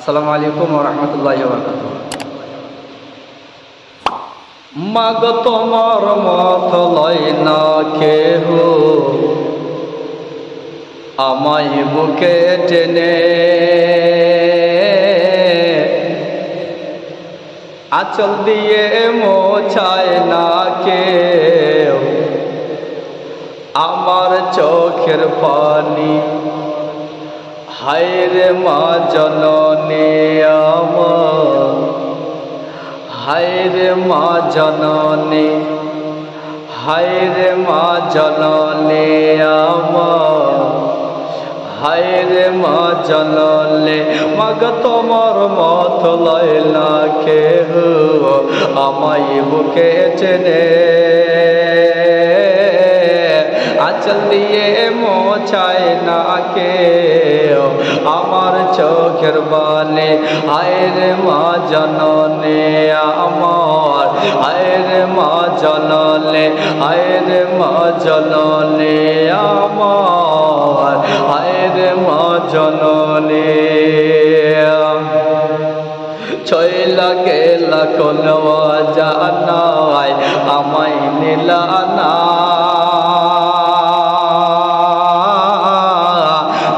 আসসালামু আলাইকুম ওয়া রাহমাতুল্লাহি ওয়া বারাকাতুহু। মাগ তোমার মত লয় না কেহ, আমায় বুকে টেনে আঁচল দিয়ে মোছায় না কেউ আমার চোখের পানি। হায়রে মা জননী আমার, হায়রে মা জননী, হায়রে মা জননী আমার, হায়রে মা জননী। মাগ তোমার মত লয় না কেহ, আমায় বুকে চেনে আঁচল দিয়ে মোছায় না কেউ আমার চোখের বালি। হায়রে মা জননী আমার, হায়রে মা জননী, হায়রে মা জননী আমার, হায়রে মা জননী। চইলা গেলা কোনও জানায় আমায় নিলা না,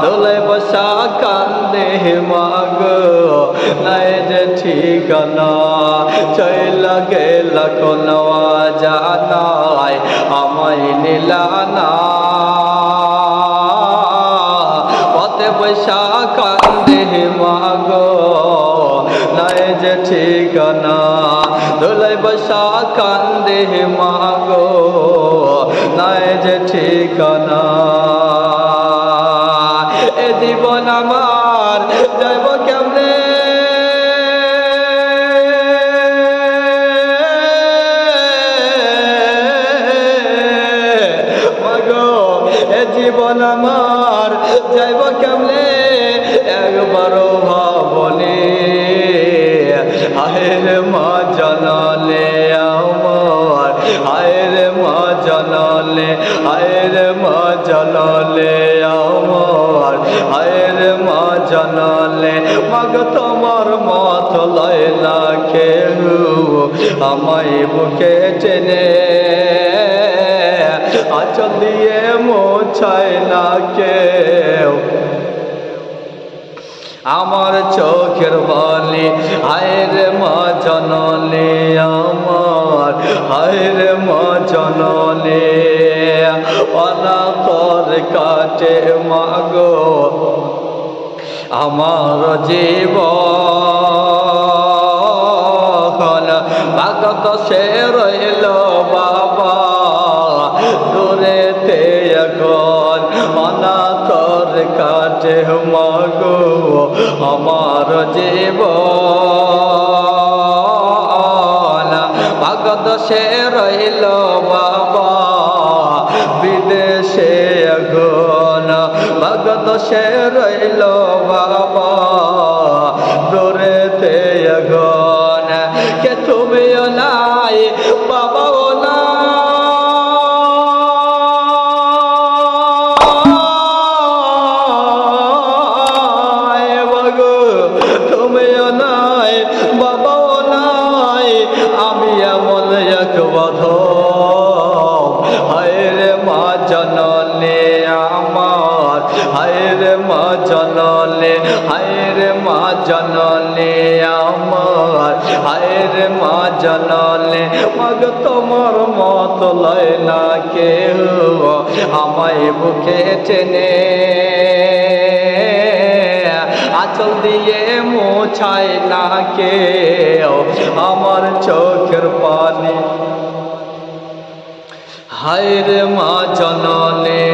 দোলে বসা কান্দে মাগো নাই যে ঠিকানা। চইলা গেলা কোনও জানায় আমায় নিলা না, পথে বসা কান্দে মাগো নাই যে ঠিকানা। দোলে বসা কান্দে মাগো নাই যে ঠিকানা। এ জীবন আমার যাইব কেমনে, মাগো এ জীবন আমার যাইব কেমনে একবারও ভাবনি। হায়রে মা জননী আমার, হায়রে মা জননী, হায়রে মা জননী আমার, হায়রে মা জননী। মাগ তোমার মত লয় না কেহ, আমায় বুকে টেনে আঁচল দিয়ে মোছায় না কেউ আমার চোখের বালি। হায়রে মা জননী আমার, হায়রে মা জননী। অনাথর কাটে মাগো আমার জীবন, ভাগত সে রইল বাবা দূরেতে এখন। অনাথর কাটে মাগো আমার জীবন, ভাগত সে রইল বাবা বিদেশে এখন। ভাগত সে রইল বাবা দূরেতে এখন। কে তুমিও নাই বাবাও নাই, তুমিও নাই বাবাও নাই, আমি এমন এক বাঁধব। হায়রে মা জননী আমার, হায়রে মা জননী, হায়রে মা জননী আমার, হায়রে মা জননী। মাগ তোমার মত লয় না কেহ, আমায় বুকে টেনে আঁচল দিয়ে মোছায় না কেউ আমার চোখের পানি। হায়রে মা জননী